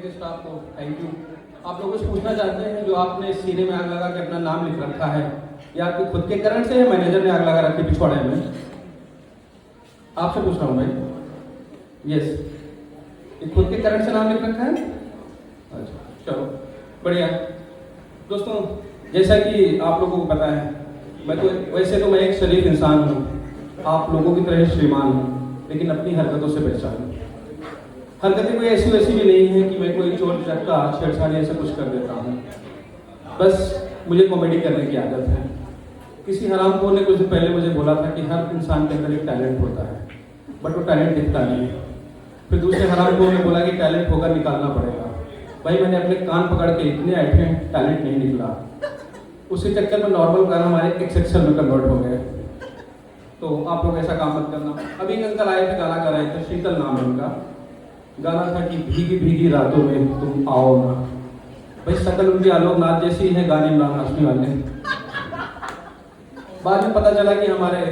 Staff को thank you. आप लोगों से पूछना चाहते हैं, जो आपने सीने में आग लगा के अपना नाम लिख रखा है, या आपके खुद के करंट से है मैनेजर ने आग लगा रखी पिछवाड़े में? आपसे पूछ रहा हूँ भाई। यस, ये खुद के करंट से नाम लिख रखा है? अच्छा, चलो बढ़िया। दोस्तों, जैसा कि आप लोगों को पता है, वैसे तो मैं एक शरीफ इंसान हूँ, आप लोगों की तरह श्रीमान हूँ, लेकिन अपनी हरकतों से परेशान हूँ। हरकतें कोई ऐसी वैसी भी नहीं है कि मैं कोई चोर चक्का छेड़छाड़ ऐसा कुछ कर देता हूँ। बस मुझे कॉमेडी करने की आदत है। किसी हरामखोर ने कुछ दिन पहले मुझे बोला था कि हर इंसान के अंदर एक टैलेंट होता है, बट वो टैलेंट दिखता नहीं है। फिर दूसरे हरामखोर ने बोला कि टैलेंट होकर निकालना पड़ेगा। भाई मैंने अपने कान पकड़ के इतने ऐठे टैलेंट नहीं निकला। उसी चक्कर में नॉर्मल गाना हमारे एक्सेप्शन में कन्वर्ट हो गए। तो आप लोग ऐसा काम मत करना। अभी एक अंकल आए थे, गाना गा रहे थे, शीतल नाम है उनका। गाना था कि भीगी भीगी रातों में तुम आओ ना। भाई शकल उनकी आलोकनाथ जैसी है, गाने इमरान हाशमी वाले। बाद में पता चला कि हमारे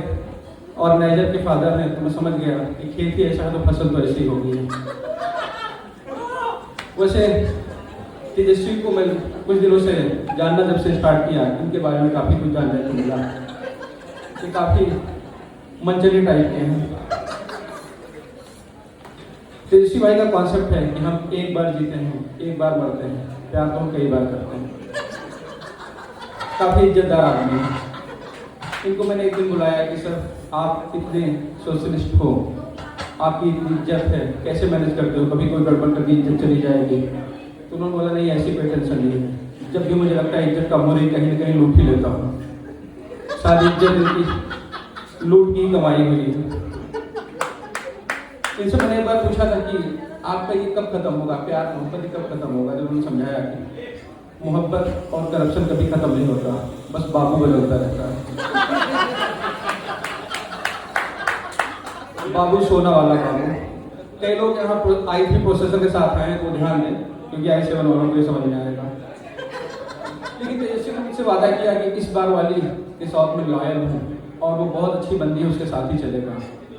ऑर्गेनाइजर के फादर हैं, तो मैं समझ गया कि खेती ऐसा है तो फसल तो ऐसी होगी। वैसे तेजस्वी को मैं कुछ दिनों से जानना जब से स्टार्ट किया, इनके बारे में काफ़ी कुछ जानने को मिला। ये काफ़ी मंचली टाइप के हैं। तेजस्वी भाई का कॉन्सेप्ट है कि हम एक बार जीते हैं, एक बार मरते हैं, प्यार तो हम कई बार करते हैं। काफ़ी इज्जतदार आदमी है। इनको मैंने एक दिन बुलाया कि सर आप इतने सोशलिस्ट हो, आपकी इतनी इज्जत है, कैसे मैनेज करते हो? कभी कोई गड़बड़ करके इज्जत चली जाएगी। तो उन्होंने बोला नहीं, ऐसी कोई टेंशन नहीं है। जब भी मुझे लगता है इज्जत कम हो रही, कहीं ना कहीं लूट ही लेता हूँ। सारी इज्जत इनकी लूट की कमाई हुई है। इनसे मैंने एक बार पूछा था कि आपका ये कब खत्म होगा, प्यार मोहब्बत ये कब खत्म होगा? जब उन्होंने समझाया कि मोहब्बत और करप्शन कभी खत्म नहीं होता, बस बाबू बदलता रहता है। बाबू सोना वाला बाबू। कई लोग यहाँ i3 प्रोसेसर के साथ आए हैं, तो ध्यान दें, क्योंकि i7 वालों को ये समझ में आएगा। लेकिन तेजस्वी ने मुझसे वादा किया कि इस बार वाली के साथ में लॉयल हूँ, और वो बहुत अच्छी बंदी है, उसके साथ ही चलेगा।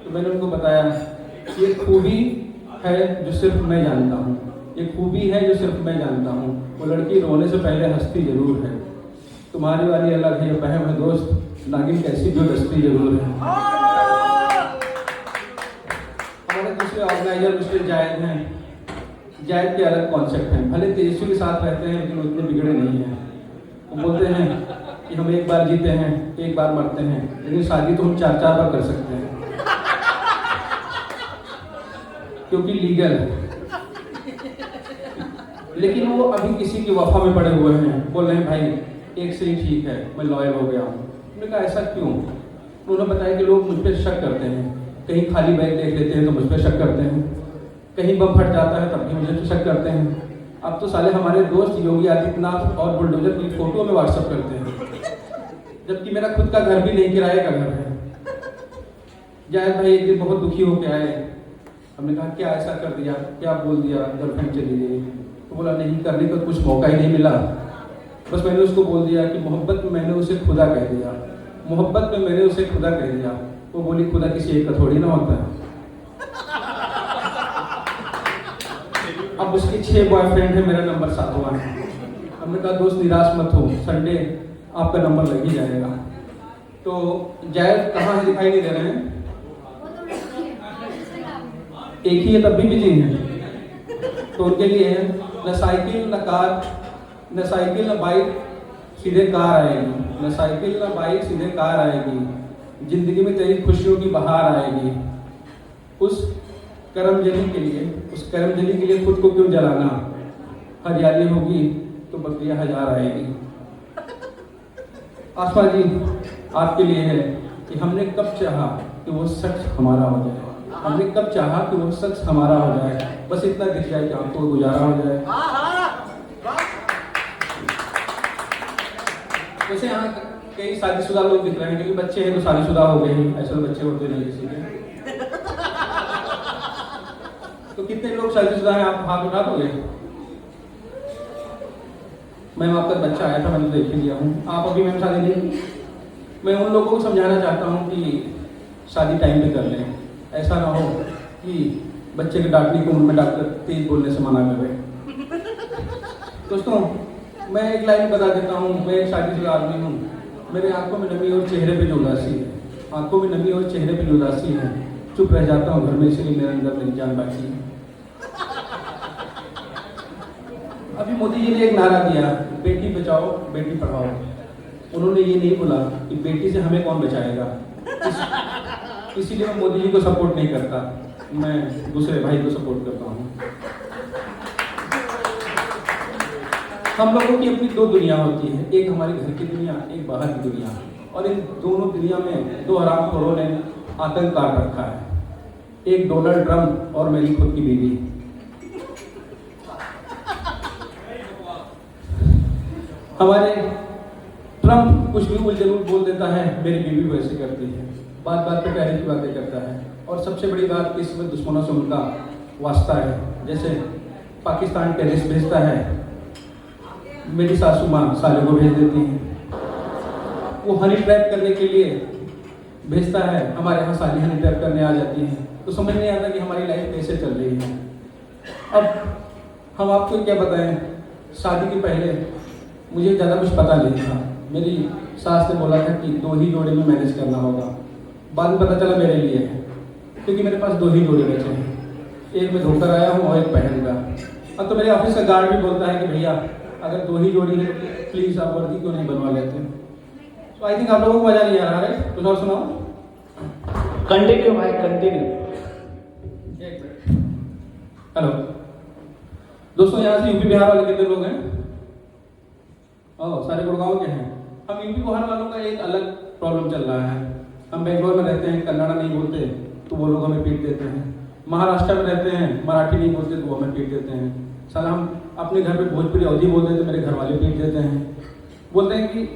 तो मैंने उनको बताया ये खूबी है जो सिर्फ मैं जानता हूँ, ये खूबी है जो सिर्फ मैं जानता हूँ, वो लड़की रोने से पहले हंसती जरूर है। तुम्हारी वाली अलग है, ये बहम है दोस्त, नागिन कैसी जो दस्ती जरूर है। हमारे दूसरे ऑर्गेनाइजर मिस्टर जायद हैं। जायद के अलग कॉन्सेप्ट हैं। भले तेजस्वी के साथ रहते हैं, लेकिन उतने बिगड़े नहीं हैं। वो बोलते हैं कि हम एक बार जीते हैं, एक बार मरते हैं, लेकिन शादी तो हम 4-4 बार कर सकते हैं, क्योंकि लीगल है। लेकिन वो अभी किसी की वफा में पड़े हुए हैं, बोल रहे हैं भाई एक से ही ठीक है, मैं लॉयल हो गया हूँ। मैंने कहा ऐसा क्यों? उन्होंने बताया कि लोग मुझ पर शक करते हैं, कहीं खाली बैग देख लेते हैं तो मुझ पर शक करते हैं, कहीं बम फट जाता है तब भी मुझे शक करते हैं। अब तो साले हमारे दोस्त योगी आदित्यनाथ और बुलडोजर की फोटो में व्हाट्सअप करते हैं, जबकि मेरा खुद का घर भी नहीं, किराए का घर है। जायद भाई एक दिन बहुत दुखी होकर आए। हमने कहा क्या ऐसा कर दिया, क्या बोल दिया, गर्लफ्रेंड चली गई? तो बोला नहीं, करने का कुछ मौका ही नहीं मिला, बस मैंने उसको बोल दिया कि मोहब्बत में मैंने उसे खुदा कह दिया, मोहब्बत में मैंने उसे खुदा कह दिया। वो बोली खुदा किसी एक का थोड़ी ना होता है। अब उसके 6 बॉयफ्रेंड है, मेरा नंबर 7वां है। हमने कहा दोस्त निराश मत हो, संडे आपका नंबर लग ही जाएगा। तो जायद कहाँ है, दिखाई नहीं दे रहे हैं? एक ही है तब भी बिजी हैं। तो उनके लिए है न साइकिल न कार, न साइकिल न बाइक सीधे कार आएगी, न साइकिल न बाइक सीधे कार आएगी, जिंदगी में तेरी खुशियों की बहार आएगी। उस करमजली के लिए, उस करमजली के लिए खुद को क्यों जलाना? हरियाली होगी तो बकरियां 1000 आएगी। आसमा जी आपके लिए है कि हमने कब चाहा कि वो शख्स हमारा हो जाए, हमने कब चाहा कि वो शख्स हमारा हो जाए, बस इतना दिख जाए कि हमको गुजारा हो जाए। वैसे यहाँ कई शादीशुदा लोग दिख रहे हैं, क्योंकि बच्चे हैं तो शादीशुदा हो गए ही, ऐसे बच्चे होते नहीं किसी के। तो कितने लोग शादीशुदा हैं, आप हाथ उठा दोगे? मैम आपका बच्चा आया था, मैंने देख लिया हूँ, आप अभी मैम शादी नहीं। मैं उन लोगों को समझाना चाहता हूँ कि शादी टाइम पे कर लें, ऐसा ना हो कि बच्चे के डांटने की उम्र में डॉक्टर तेज बोलने से मना कर रहे। दोस्तों मैं एक लाइन बता देता हूँ, मैं एक शादीशुदा आदमी हूँ, मेरे आंखों में नमी और चेहरे पे जो उदासी है, आंखों में नमी और चेहरे पे जो उदासी है, चुप रह जाता हूँ घर में, इसलिए मेरे अंदर मेरी जान बाकी है। अभी मोदी जी ने एक नारा दिया, बेटी बचाओ बेटी पढ़ाओ। उन्होंने ये नहीं बोला कि बेटी से हमें कौन बचाएगा, इसीलिए मैं मोदी जी को सपोर्ट नहीं करता, मैं दूसरे भाई को सपोर्ट करता हूँ। हम लोगों की अपनी दो दुनिया होती है, एक हमारे घर की दुनिया, एक बाहर की दुनिया, और इन दोनों दुनिया में दो हरामखोरों ने आतंक काट रखा है, एक डोनाल्ड ट्रंप और मेरी खुद की बीवी। हमारे ट्रंप कुछ भी उलझन बोल देता है, मेरी बीवी वैसे करती है, बात बात पे टैरिफ की बातें करता है, और सबसे बड़ी बात कि इसमें दुश्मनों से उनका वास्ता है। जैसे पाकिस्तान टेररिस्ट भेजता है, मेरी सासू माँ साले को भेज देती है, वो हनी ट्रैप करने के लिए भेजता है, हमारे यहाँ साली हनी ट्रैप करने आ जाती है, तो समझ नहीं आता कि हमारी लाइफ कैसे चल रही है। अब हम आपको क्या बताएं, शादी के पहले मुझे ज़्यादा कुछ पता नहीं था, मेरी सास ने बोला था कि 2 ही जोड़े में मैनेज करना होगा, बाद में पता चला मेरे लिए है, क्योंकि मेरे पास 2 ही जोड़े बचे हैं, एक मैं धोकर आया हूँ और एक पहनूंगा। अब तो मेरे ऑफिस का गार्ड भी बोलता है कि भैया अगर 2 ही जोड़ी है प्लीज़ आप वर्दी क्यों नहीं बनवा लेते। तो आई थिंक आप लोगों को मजा नहीं आ रहा है, कुछ और सुनाओ। कंटिन्यू भाई कंटिन्यू। एक मिनट। हेलो दोस्तों, यहाँ से यूपी बिहार वाले कितने लोग हैं? ओह, सारे गुड़गांव के हैं। हम यूपी बिहार वालों का एक अलग प्रॉब्लम चल रहा है, हम बेंगलोर में रहते हैं, कन्नड़ा नहीं बोलते तो वो लोग हमें पीट देते हैं, महाराष्ट्र में रहते हैं, मराठी नहीं बोलते तो वो हमें पीट देते हैं, साला हम अपने घर में भोजपुरी अवधी बोलते हैं तो मेरे घर वाले पीट देते हैं, बोलते हैं कि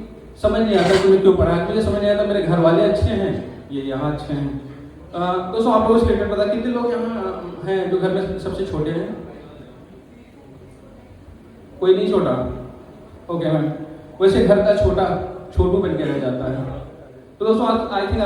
समझ नहीं आता तुम्हें क्यों पढ़ा है, मुझे समझ नहीं आता मेरे घर वाले अच्छे हैं, ये यहाँ अच्छे हैं। दोस्तों आप लोगों को स्टेटमेंट पता कितने लोग यहाँ हैं जो घर में सबसे छोटे हैं? कोई नहीं छोटा? ओके मैम, वैसे घर का छोटा छोटू बन के रह जाता है। तो दोस्तों आई थिंक